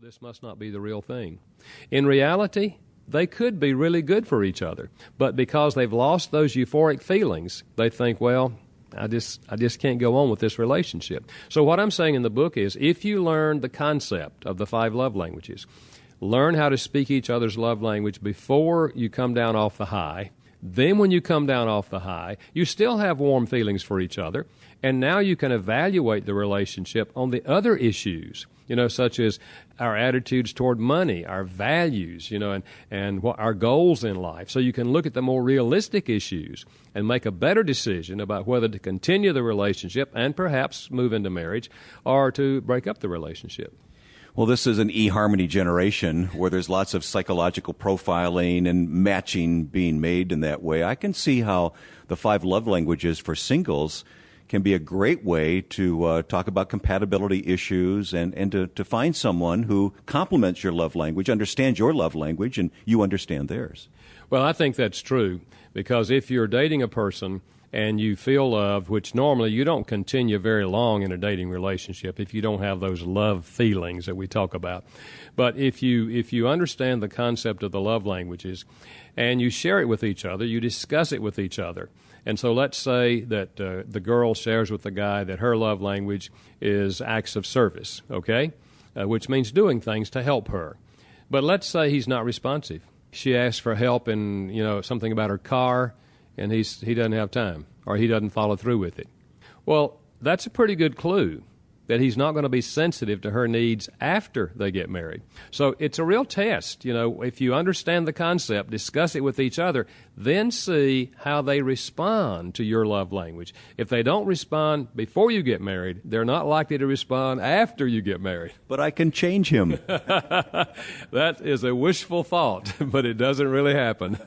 this must not be the real thing. In reality, they could be really good for each other, but because they've lost those euphoric feelings, they think, well, I just can't go on with this relationship. So what I'm saying in the book is, if you learn the concept of the 5 love languages, learn how to speak each other's love language before you come down off the high. Then when you come down off the high, you still have warm feelings for each other, and now you can evaluate the relationship on the other issues, such as our attitudes toward money, our values, and what our goals in life. So you can look at the more realistic issues and make a better decision about whether to continue the relationship and perhaps move into marriage or to break up the relationship. Well, this is an eHarmony generation where there's lots of psychological profiling and matching being made in that way. I can see how the 5 love languages for singles can be a great way to talk about compatibility issues and to find someone who complements your love language, understands your love language, and you understand theirs. Well, I think that's true, because if you're dating a person and you feel loved, which normally you don't continue very long in a dating relationship if you don't have those love feelings that we talk about. But if you understand the concept of the love languages and you share it with each other, you discuss it with each other. And so let's say that the girl shares with the guy that her love language is acts of service, okay, which means doing things to help her. But let's say he's not responsive. She asks for help in, something about her car, and he doesn't have time, or he doesn't follow through with it. Well, that's a pretty good clue that he's not going to be sensitive to her needs after they get married. So it's a real test. If you understand the concept, discuss it with each other, then see how they respond to your love language. If they don't respond before you get married, they're not likely to respond after you get married. But I can change him. That is a wishful thought, but it doesn't really happen.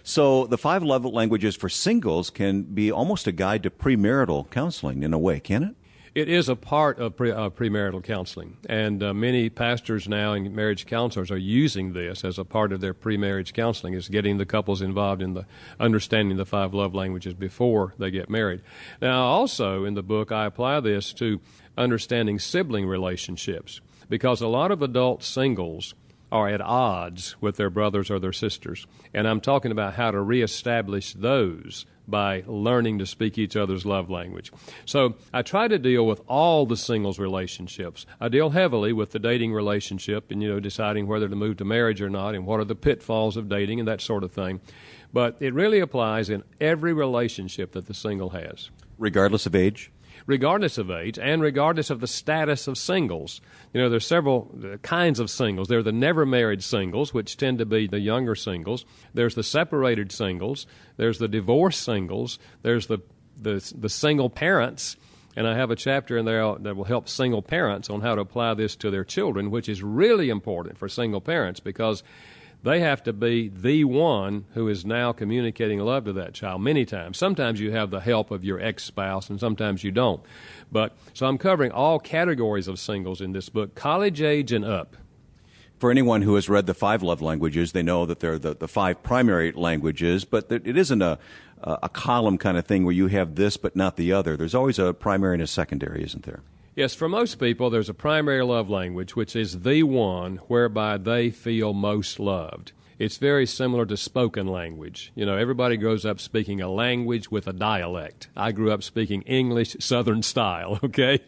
So the 5 love languages for singles can be almost a guide to premarital counseling in a way, can it? It is a part of premarital counseling, and many pastors now and marriage counselors are using this as a part of their pre-marriage counseling, is getting the couples involved in the understanding the 5 love languages before they get married. Now, also in the book, I apply this to understanding sibling relationships, because a lot of adult singles are at odds with their brothers or their sisters, and I'm talking about how to reestablish those by learning to speak each other's love language. So I try to deal with all the singles relationships. I deal heavily with the dating relationship and, deciding whether to move to marriage or not and what are the pitfalls of dating and that sort of thing. But it really applies in every relationship that the single has. Regardless of age? Regardless of age and regardless of the status of singles. There's several kinds of singles. There are the never married singles, which tend to be the younger singles. There's the separated singles. There's the divorced singles. There's the single parents. And I have a chapter in there that will help single parents on how to apply this to their children, which is really important for single parents because they have to be the one who is now communicating love to that child many times. Sometimes you have the help of your ex-spouse, and sometimes you don't. So I'm covering all categories of singles in this book, college age and up. For anyone who has read the 5 love languages, they know that they're the 5 primary languages, but it isn't a column kind of thing where you have this but not the other. There's always a primary and a secondary, isn't there? Yes, for most people, there's a primary love language, which is the one whereby they feel most loved. It's very similar to spoken language. Everybody grows up speaking a language with a dialect. I grew up speaking English Southern style, okay?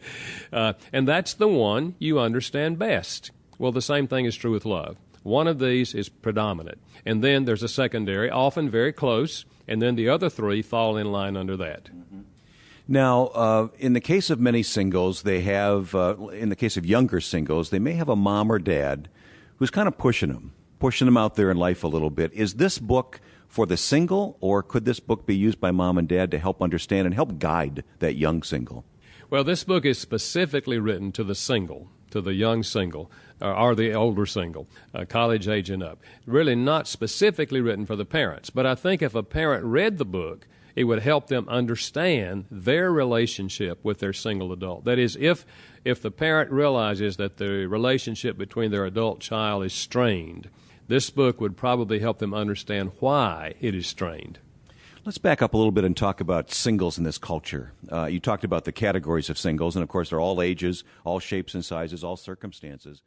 And that's the one you understand best. Well, the same thing is true with love. One of these is predominant. And then there's a secondary, often very close, and then the other 3 fall in line under that. Mm-hmm. Now, in the case of many singles, they have, in the case of younger singles, they may have a mom or dad who's kind of pushing them out there in life a little bit. Is this book for the single, or could this book be used by mom and dad to help understand and help guide that young single? Well, this book is specifically written to the single, to the young single, or the older single, college age and up. Really not specifically written for the parents, but I think if a parent read the book, it would help them understand their relationship with their single adult. That is, if the parent realizes that the relationship between their adult child is strained, this book would probably help them understand why it is strained. Let's back up a little bit and talk about singles in this culture. You talked about the categories of singles, and of course they're all ages, all shapes and sizes, all circumstances.